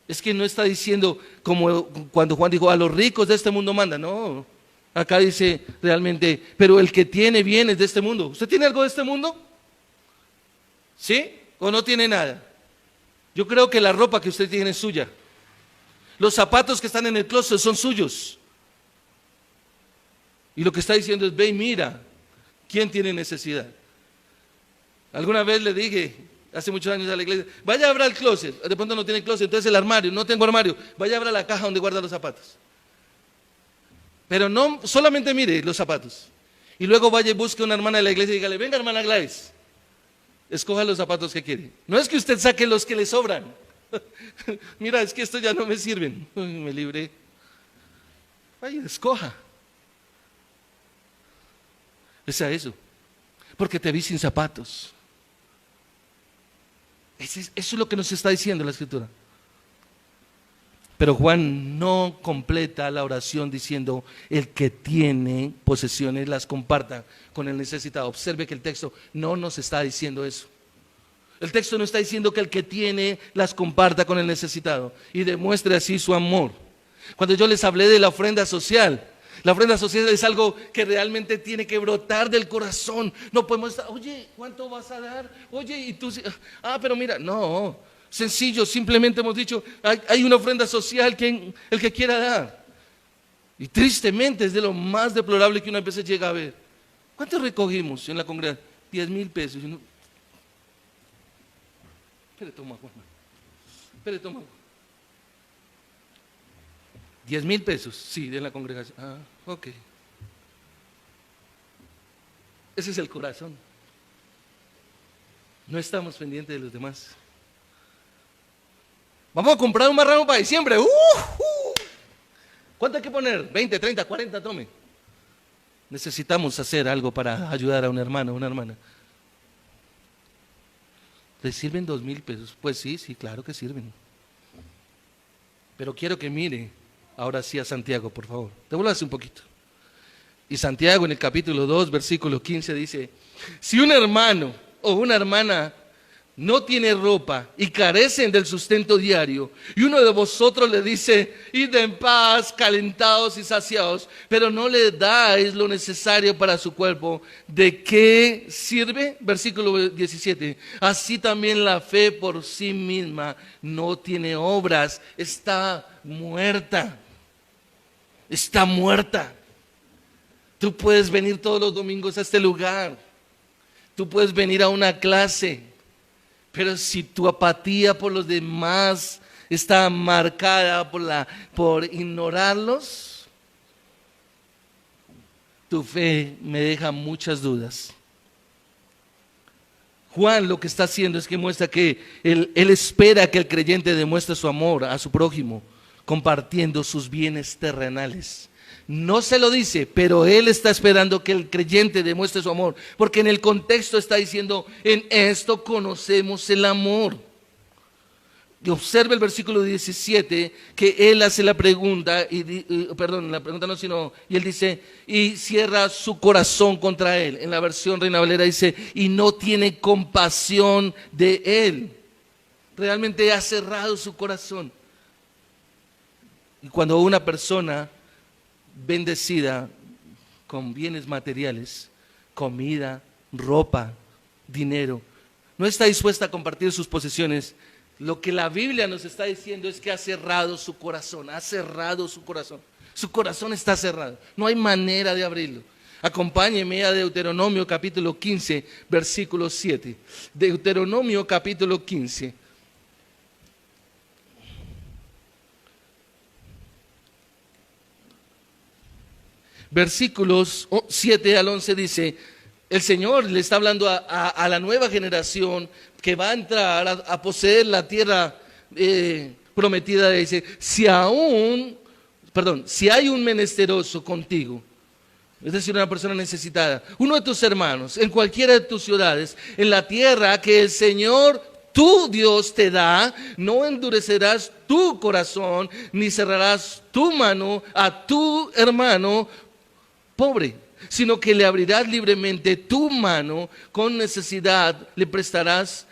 Es que no está diciendo como cuando Juan dijo, a los ricos de este mundo manda. No, acá dice realmente, pero el que tiene bienes de este mundo. ¿Usted tiene algo de este mundo? ¿Sí? ¿O no tiene nada? Yo creo que la ropa que usted tiene es suya. Los zapatos que están en el closet son suyos. Y lo que está diciendo es, ve y mira, ¿quién tiene necesidad? Alguna vez le dije, hace muchos años a la iglesia, vaya a abrir el closet. De pronto no tiene closet, entonces el armario, no tengo armario. Vaya a abrir la caja donde guarda los zapatos. Pero no solamente mire los zapatos. Y luego vaya y busque una hermana de la iglesia y dígale, venga hermana Gladys, escoja los zapatos que quiere. No es que usted saque los que le sobran. Mira, es que estos ya no me sirven. Me libré. Vaya, escoja. Es a eso. Porque te vi sin zapatos. Eso es lo que nos está diciendo la Escritura. Pero Juan no completa la oración diciendo, el que tiene posesiones las comparta con el necesitado. Observe que el texto no nos está diciendo eso. El texto no está diciendo que el que tiene las comparta con el necesitado y demuestre así su amor. Cuando yo les hablé de la ofrenda social, la ofrenda social es algo que realmente tiene que brotar del corazón. No podemos estar, oye, ¿cuánto vas a dar? Oye, y tú, pero mira, no, sencillo, simplemente hemos dicho, hay una ofrenda social, el que quiera dar. Y tristemente es de lo más deplorable que una vez llega a ver. ¿Cuánto recogimos en la congregación? 10,000 pesos. Espere, toma agua. Espere, toma agua. 10,000 pesos, sí, de la congregación. Ok. Ese es el corazón. No estamos pendientes de los demás. Vamos a comprar un marrano para diciembre. ¿Cuánto hay que poner? 20, 30, 40, tome. Necesitamos hacer algo para ayudar a un hermano o una hermana. ¿Le sirven 2,000 pesos? Pues sí, claro que sirven. Pero quiero que mire ahora sí a Santiago, por favor. Devuélvase un poquito. Y Santiago en el capítulo 2, versículo 15 dice, si un hermano o una hermana no tiene ropa y carecen del sustento diario, y uno de vosotros le dice, id en paz, calentados y saciados, pero no le dais lo necesario para su cuerpo, ¿de qué sirve? Versículo 17, así también la fe por sí misma no tiene obras, está muerta. Está muerta. Tú puedes venir todos los domingos a este lugar. Tú puedes venir a una clase. Pero si tu apatía por los demás está marcada por ignorarlos, tu fe me deja muchas dudas. Juan lo que está haciendo es que muestra que él espera que el creyente demuestre su amor a su prójimo, compartiendo sus bienes terrenales. No se lo dice, pero él está esperando que el creyente demuestre su amor, porque en el contexto está diciendo, en esto conocemos el amor. Y observe el versículo 17, que él hace la pregunta, y él dice, y cierra su corazón contra él. En la versión Reina Valera dice, y no tiene compasión de él. Realmente ha cerrado su corazón. Y cuando una persona bendecida con bienes materiales, comida, ropa, dinero, no está dispuesta a compartir sus posesiones, lo que la Biblia nos está diciendo es que ha cerrado su corazón, ha cerrado su corazón. Su corazón está cerrado. No hay manera de abrirlo. Acompáñeme a Deuteronomio capítulo 15, versículo 7. Deuteronomio capítulo 15. Versículos 7 al 11 dice, el Señor le está hablando a la nueva generación que va a entrar a poseer la tierra prometida. Dice, si hay un menesteroso contigo, es decir, una persona necesitada, uno de tus hermanos, en cualquiera de tus ciudades, en la tierra que el Señor tu Dios te da, no endurecerás tu corazón, ni cerrarás tu mano a tu hermano pobre, sino que le abrirás libremente tu mano, con necesidad le prestarás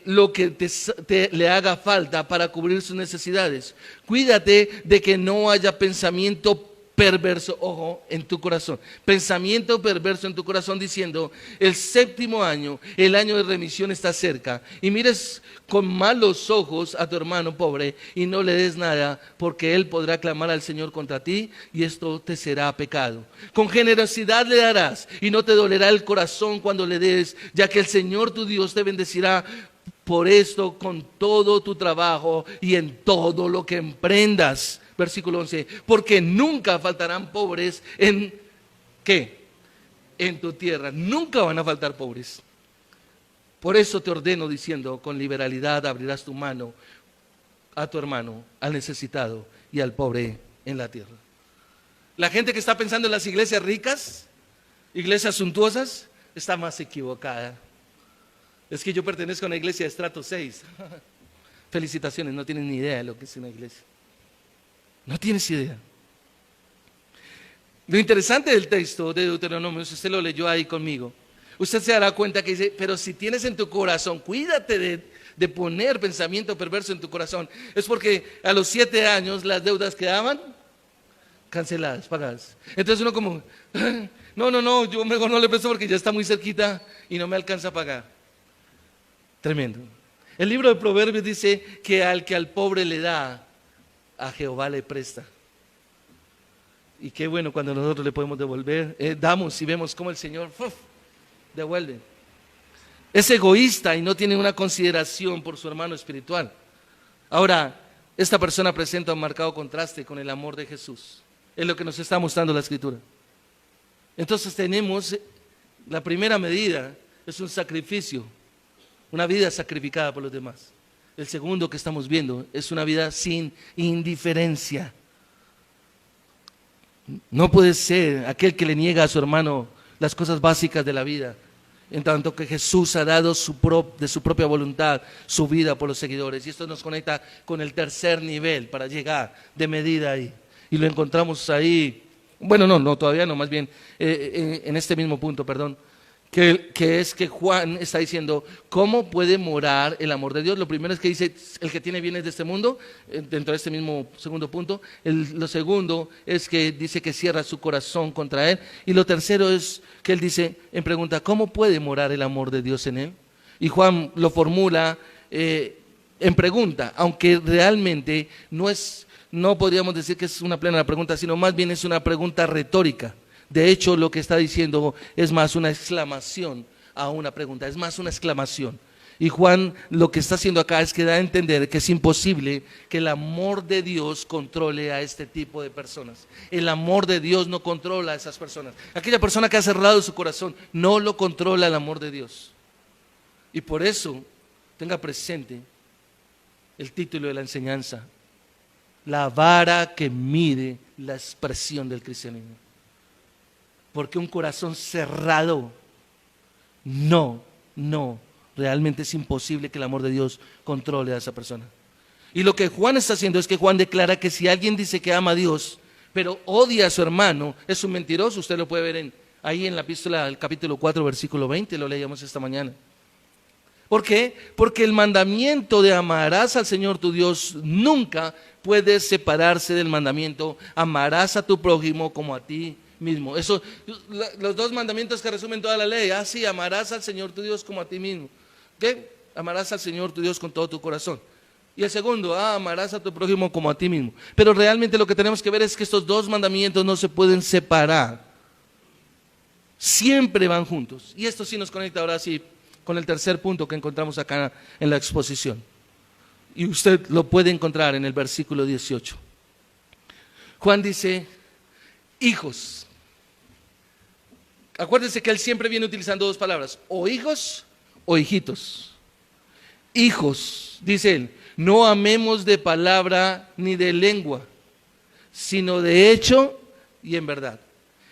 lo que le haga falta para cubrir sus necesidades. Cuídate de que no haya pensamiento perverso, ojo, en tu corazón. Pensamiento perverso en tu corazón diciendo, el séptimo año, el año de remisión está cerca, y mires con malos ojos a tu hermano pobre y no le des nada, porque él podrá clamar al Señor contra ti y esto te será pecado. Con generosidad le darás y no te dolerá el corazón cuando le des, ya que el Señor tu Dios te bendecirá por esto con todo tu trabajo y en todo lo que emprendas. Versículo 11, porque nunca faltarán pobres en, ¿qué? En tu tierra, nunca van a faltar pobres. Por eso te ordeno diciendo, con liberalidad abrirás tu mano a tu hermano, al necesitado y al pobre en la tierra. La gente que está pensando en las iglesias ricas, iglesias suntuosas, está más equivocada. Es que yo pertenezco a una iglesia de estrato 6. Felicitaciones, no tienen ni idea de lo que es una iglesia. No tienes idea. Lo interesante del texto de Deuteronomio, si usted lo leyó ahí conmigo, usted se dará cuenta que dice, pero si tienes en tu corazón, cuídate de poner pensamiento perverso en tu corazón. Es porque a los 7 años las deudas quedaban canceladas, pagadas. Entonces uno como, no, yo mejor no le presto porque ya está muy cerquita y no me alcanza a pagar. Tremendo. El libro de Proverbios dice que al que al pobre le da, a Jehová le presta. Y qué bueno cuando nosotros le podemos devolver, damos y vemos cómo el Señor devuelve. Es egoísta y no tiene una consideración por su hermano espiritual. Ahora, esta persona presenta un marcado contraste con el amor de Jesús. Es lo que nos está mostrando la Escritura. Entonces tenemos, la primera medida es un sacrificio, una vida sacrificada por los demás. El segundo que estamos viendo es una vida sin indiferencia. No puede ser aquel que le niega a su hermano las cosas básicas de la vida, en tanto que Jesús ha dado de su propia voluntad su vida por los seguidores. Y esto nos conecta con el tercer nivel para llegar de medida ahí. Y lo encontramos ahí, bueno, no, todavía no, más bien en este mismo punto, perdón. Que es que Juan está diciendo, ¿cómo puede morar el amor de Dios? Lo primero es que dice, el que tiene bienes de este mundo, dentro de este mismo segundo punto. Lo segundo es que dice que cierra su corazón contra él. Y lo tercero es que él dice, en pregunta, ¿cómo puede morar el amor de Dios en él? Y Juan lo formula en pregunta, aunque realmente no podríamos decir que es una plena pregunta, sino más bien es una pregunta retórica. De hecho, lo que está diciendo es más una exclamación a una pregunta, es más una exclamación. Y Juan lo que está haciendo acá es que da a entender que es imposible que el amor de Dios controle a este tipo de personas. El amor de Dios no controla a esas personas. Aquella persona que ha cerrado su corazón, no lo controla el amor de Dios. Y por eso, tenga presente el título de la enseñanza, la vara que mide la expresión del cristianismo. Porque un corazón cerrado, realmente es imposible que el amor de Dios controle a esa persona. Y lo que Juan está haciendo es que Juan declara que si alguien dice que ama a Dios, pero odia a su hermano, es un mentiroso. Usted lo puede ver ahí en la epístola del capítulo 4, versículo 20, lo leíamos esta mañana. ¿Por qué? Porque el mandamiento de amarás al Señor tu Dios nunca puede separarse del mandamiento, amarás a tu prójimo como a ti mismo. Eso, los dos mandamientos que resumen toda la ley. Sí, amarás al Señor tu Dios como a ti mismo. ¿Qué? Amarás al Señor tu Dios con todo tu corazón. Y el segundo, amarás a tu prójimo como a ti mismo. Pero realmente lo que tenemos que ver es que estos dos mandamientos no se pueden separar. Siempre van juntos. Y esto sí nos conecta ahora sí con el tercer punto que encontramos acá en la exposición. Y usted lo puede encontrar en el versículo 18. Juan dice, hijos. Acuérdense que él siempre viene utilizando dos palabras, o hijos o hijitos. Hijos, dice él, no amemos de palabra ni de lengua, sino de hecho y en verdad.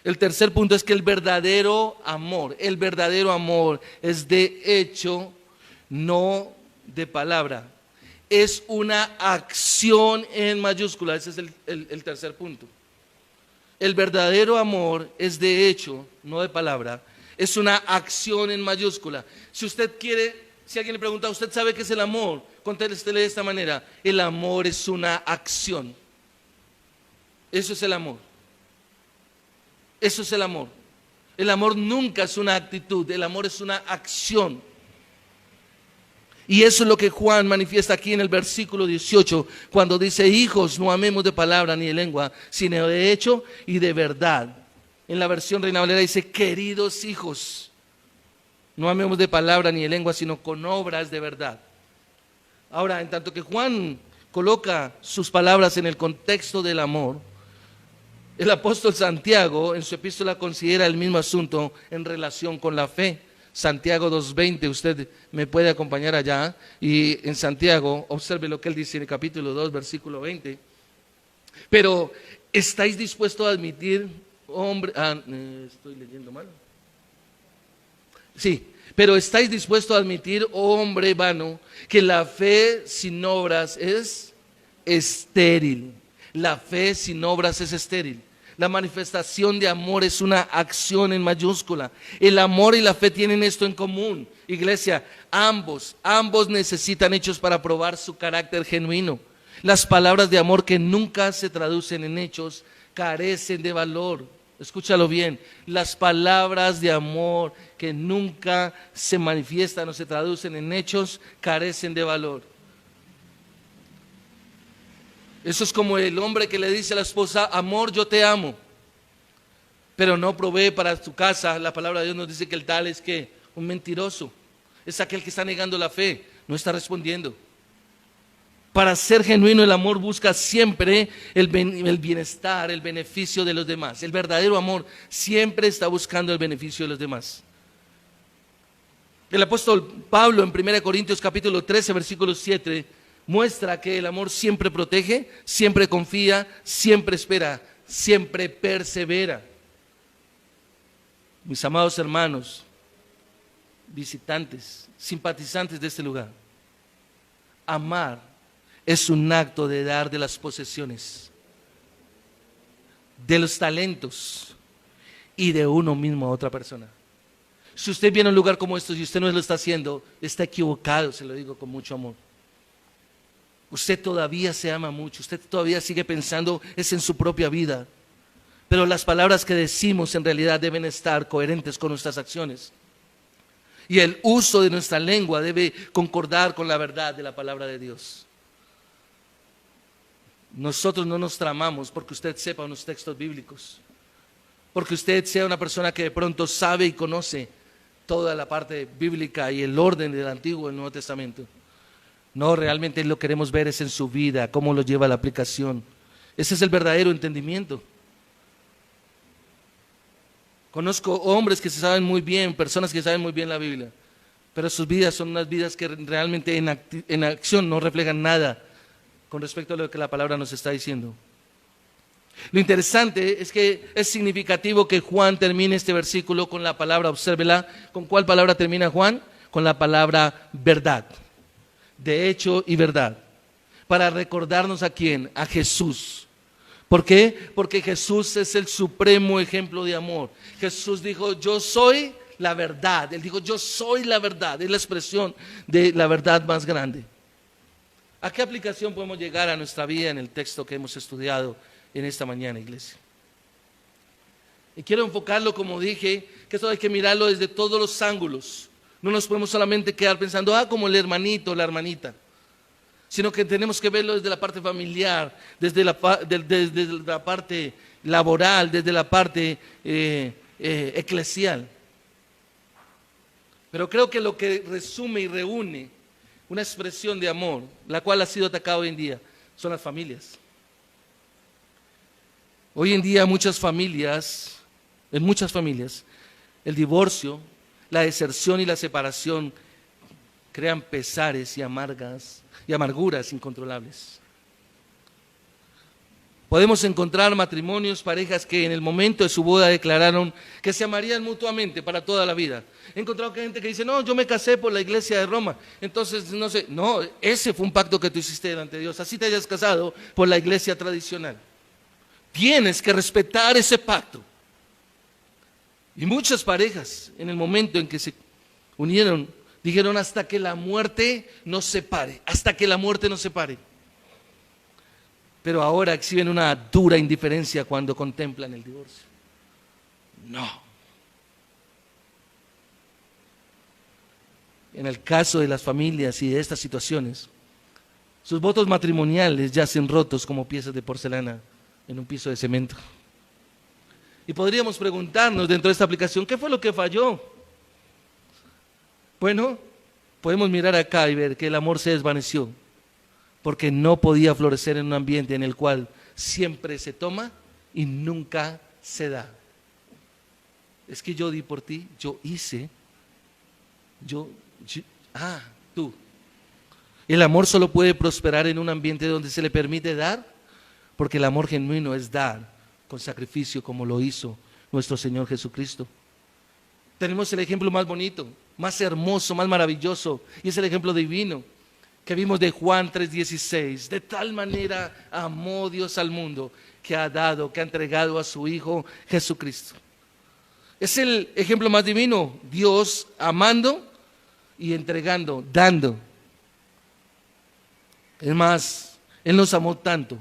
El tercer punto es que el verdadero amor es de hecho, no de palabra. Es una acción en mayúscula, ese es el tercer punto. El verdadero amor es de hecho, no de palabra, es una acción en mayúscula. Si usted quiere, si alguien le pregunta, ¿usted sabe qué es el amor? Contéstele de esta manera, el amor es una acción. Eso es el amor. Eso es el amor. El amor nunca es una actitud, el amor es una acción. Y eso es lo que Juan manifiesta aquí en el versículo 18, cuando dice, hijos, no amemos de palabra ni de lengua, sino de hecho y de verdad. En la versión Reina Valera dice, queridos hijos, no amemos de palabra ni de lengua, sino con obras de verdad. Ahora, en tanto que Juan coloca sus palabras en el contexto del amor, el apóstol Santiago en su epístola considera el mismo asunto en relación con la fe. Santiago 2:20, usted me puede acompañar allá, y en Santiago, observe lo que él dice en el capítulo 2, versículo 20. Pero, ¿estáis dispuestos a admitir, hombre? Estoy leyendo mal. Sí, pero ¿estáis dispuestos a admitir, hombre vano, que la fe sin obras es estéril? La fe sin obras es estéril. La manifestación de amor es una acción en mayúscula. El amor y la fe tienen esto en común. Iglesia, ambos necesitan hechos para probar su carácter genuino. Las palabras de amor que nunca se traducen en hechos carecen de valor. Escúchalo bien, las palabras de amor que nunca se manifiestan o se traducen en hechos carecen de valor. Eso es como el hombre que le dice a la esposa, amor, yo te amo, pero no provee para su casa. La palabra de Dios nos dice que el tal es que un mentiroso, es aquel que está negando la fe, no está respondiendo. Para ser genuino, el amor busca siempre el bienestar, el beneficio de los demás. El verdadero amor siempre está buscando el beneficio de los demás. El apóstol Pablo en 1 Corintios capítulo 13, versículo 7, muestra que el amor siempre protege, siempre confía, siempre espera, siempre persevera. Mis amados hermanos, visitantes, simpatizantes de este lugar, amar es un acto de dar de las posesiones, de los talentos y de uno mismo a otra persona. Si usted viene a un lugar como estos y usted no lo está haciendo, está equivocado, se lo digo con mucho amor. Usted todavía se ama mucho, usted todavía sigue pensando es en su propia vida, pero las palabras que decimos en realidad deben estar coherentes con nuestras acciones. Y el uso de nuestra lengua debe concordar con la verdad de la palabra de Dios. Nosotros no nos tramamos porque usted sepa unos textos bíblicos, porque usted sea una persona que de pronto sabe y conoce toda la parte bíblica y el orden del Antiguo y el Nuevo Testamento. No, realmente lo que queremos ver es en su vida, cómo lo lleva a la aplicación. Ese es el verdadero entendimiento. Conozco hombres que se saben muy bien, personas que saben muy bien la Biblia, pero sus vidas son unas vidas que realmente en acción no reflejan nada con respecto a lo que la palabra nos está diciendo. Lo interesante es que es significativo que Juan termine este versículo con la palabra, obsérvela, ¿con cuál palabra termina Juan? Con la palabra verdad. De hecho y verdad, para recordarnos a quién, a Jesús. ¿Por qué? Porque Jesús es el supremo ejemplo de amor. Jesús dijo, yo soy la verdad. Él dijo, yo soy la verdad, es la expresión de la verdad más grande. ¿A qué aplicación podemos llegar a nuestra vida en el texto que hemos estudiado en esta mañana, iglesia? Y quiero enfocarlo, como dije, que esto hay que mirarlo desde todos los ángulos. No nos podemos solamente quedar pensando, como el hermanito o la hermanita. sino que tenemos que verlo desde la parte familiar, desde la parte laboral, desde la parte eclesial. Pero creo que lo que resume y reúne una expresión de amor, la cual ha sido atacada hoy en día, son las familias. Hoy en día en muchas familias, el divorcio, la deserción y la separación crean pesares y amarguras incontrolables. Podemos encontrar matrimonios, parejas que en el momento de su boda declararon que se amarían mutuamente para toda la vida. He encontrado gente que dice, no, yo me casé por la iglesia de Roma, entonces no sé, no, ese fue un pacto que tú hiciste delante de Dios, así te hayas casado por la iglesia tradicional. Tienes que respetar ese pacto. Y muchas parejas, en el momento en que se unieron, dijeron hasta que la muerte nos separe, hasta que la muerte nos separe. Pero ahora exhiben una dura indiferencia cuando contemplan el divorcio. No. En el caso de las familias y de estas situaciones, sus votos matrimoniales yacen rotos como piezas de porcelana en un piso de cemento. Y podríamos preguntarnos dentro de esta aplicación, ¿qué fue lo que falló? Bueno, podemos mirar acá y ver que el amor se desvaneció, porque no podía florecer en un ambiente en el cual siempre se toma y nunca se da. Es que yo di por ti, yo hice, tú. El amor solo puede prosperar en un ambiente donde se le permite dar, porque el amor genuino es dar con sacrificio como lo hizo nuestro Señor Jesucristo. Tenemos el ejemplo más bonito, más hermoso, más maravilloso, y es el ejemplo divino que vimos de Juan 3:16. De tal manera amó Dios al mundo que ha dado, que ha entregado a su Hijo Jesucristo. Es el ejemplo más divino, Dios amando y entregando, dando. Es más, Él nos amó tanto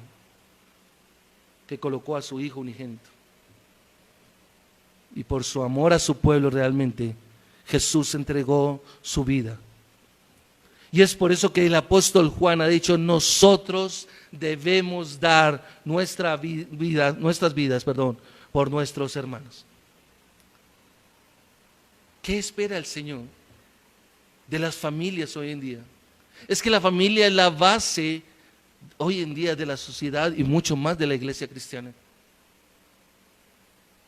que colocó a su Hijo unigénito. Y por su amor a su pueblo realmente, Jesús entregó su vida. Y es por eso que el apóstol Juan ha dicho, nosotros debemos dar nuestras vidas por nuestros hermanos. ¿Qué espera el Señor de las familias hoy en día? Es que la familia es la base hoy en día de la sociedad y mucho más de la iglesia cristiana.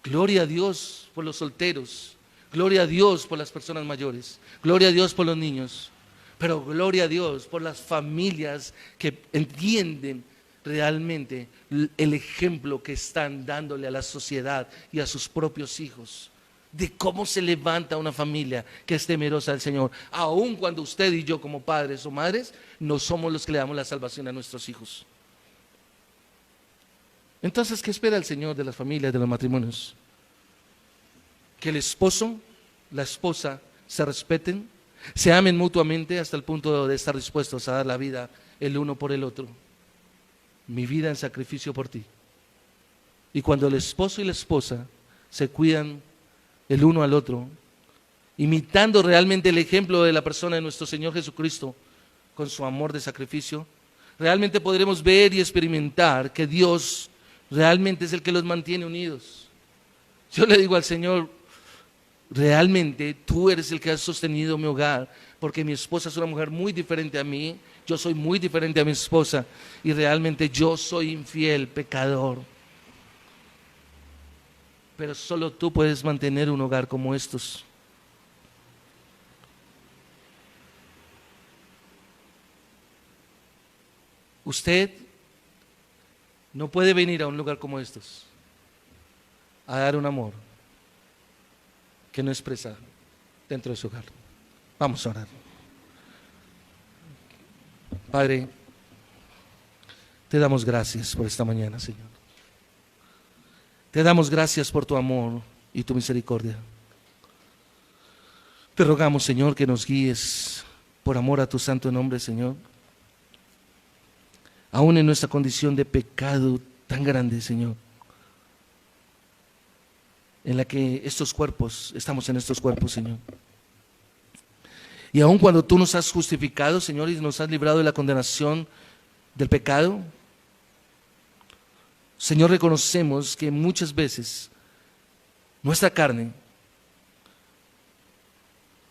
Gloria a Dios por los solteros, gloria a Dios por las personas mayores, gloria a Dios por los niños, pero gloria a Dios por las familias que entienden realmente el ejemplo que están dándole a la sociedad y a sus propios hijos, de cómo se levanta una familia que es temerosa del Señor, aun cuando usted y yo como padres o madres no somos los que le damos la salvación a nuestros hijos. Entonces, ¿qué espera el Señor de las familias, de los matrimonios? Que el esposo, la esposa se respeten, se amen mutuamente hasta el punto de estar dispuestos a dar la vida el uno por el otro. Mi vida en sacrificio por ti. Y cuando el esposo y la esposa se cuidan el uno al otro, imitando realmente el ejemplo de la persona de nuestro Señor Jesucristo con su amor de sacrificio, realmente podremos ver y experimentar que Dios realmente es el que los mantiene unidos. Yo le digo al Señor, realmente tú eres el que has sostenido mi hogar, porque mi esposa es una mujer muy diferente a mí, yo soy muy diferente a mi esposa y realmente yo soy infiel, pecador. Pero solo tú puedes mantener un hogar como estos. Usted no puede venir a un lugar como estos a dar un amor que no expresa dentro de su hogar. Vamos a orar. Padre, te damos gracias por esta mañana, Señor. Te damos gracias por tu amor y tu misericordia. Te rogamos, Señor, que nos guíes por amor a tu santo nombre, Señor. Aún en nuestra condición de pecado tan grande, Señor, en la que estamos en estos cuerpos, Señor. Y aun cuando tú nos has justificado, Señor, y nos has librado de la condenación del pecado, Señor, reconocemos que muchas veces nuestra carne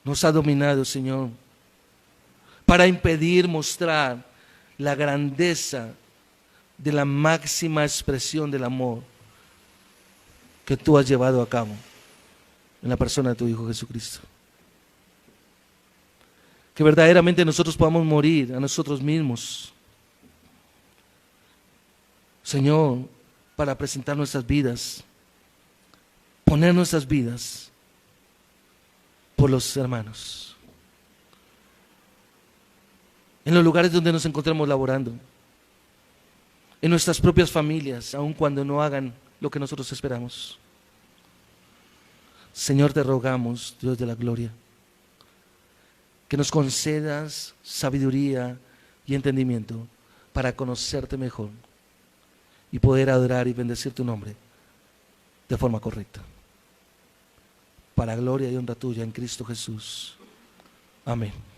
nos ha dominado, Señor, para impedir mostrar la grandeza de la máxima expresión del amor que tú has llevado a cabo en la persona de tu Hijo Jesucristo. Que verdaderamente nosotros podamos morir a nosotros mismos, Señor, para presentar nuestras vidas, poner nuestras vidas por los hermanos, en los lugares donde nos encontramos laborando, en nuestras propias familias, aun cuando no hagan lo que nosotros esperamos. Señor, te rogamos, Dios de la gloria, que nos concedas sabiduría y entendimiento para conocerte mejor y poder adorar y bendecir tu nombre de forma correcta. Para gloria y honra tuya en Cristo Jesús. Amén.